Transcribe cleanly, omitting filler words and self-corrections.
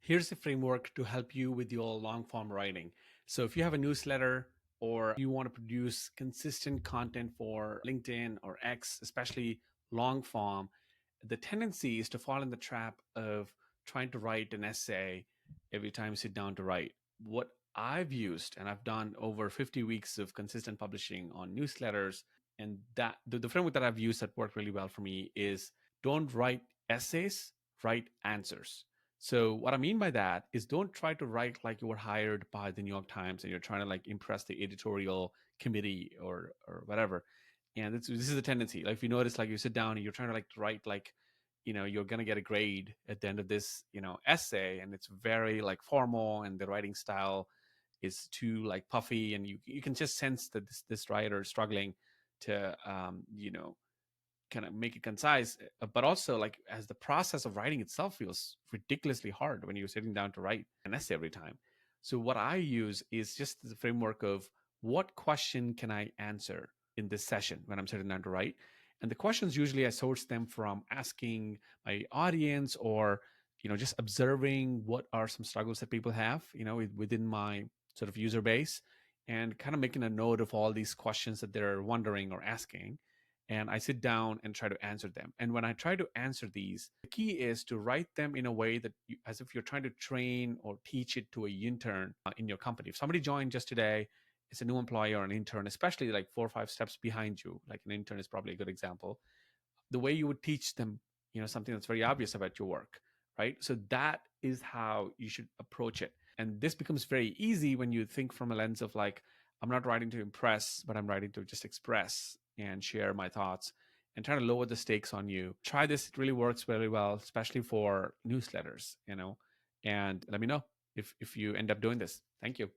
Here's a framework to help you with your long form writing. So if you have a newsletter or you want to produce consistent content for LinkedIn or X, especially long form, the tendency is to fall in the trap of trying to write an essay every time you sit down to write. What I've used, and I've done over 50 weeks of consistent publishing on newsletters, and that the framework that I've used that worked really well for me is don't write essays, write answers. So what I mean by that is don't try to write like you were hired by the New York Times and you're trying to like impress the editorial committee or whatever. And this is a tendency. Like if you notice, like you sit down and you're trying to like write like, you're gonna get a grade at the end of this, essay, and it's very like formal, and the writing style is too like puffy, and you can just sense that this writer is struggling to kind of make it concise, but also like as the process of writing itself feels ridiculously hard when you're sitting down to write an essay every time. So what I use is just the framework of what question can I answer in this session when I'm sitting down to write. And the questions, usually I source them from asking my audience, or just observing what are some struggles that people have within my sort of user base, and kind of making a note of all these questions that they're wondering or asking, and I sit down and try to answer them. And when I try to answer these, the key is to write them in a way that as if you're trying to train or teach it to a intern in your company. If somebody joined just today, it's a new employee or an intern, especially like 4 or 5 steps behind you, like an intern is probably a good example. The way you would teach them, something that's very obvious about your work, right? So that is how you should approach it. And this becomes very easy when you think from a lens of like, I'm not writing to impress, but I'm writing to just express and share my thoughts and try to lower the stakes on you. Try this. It really works very well, especially for newsletters, and let me know if you end up doing this. Thank you.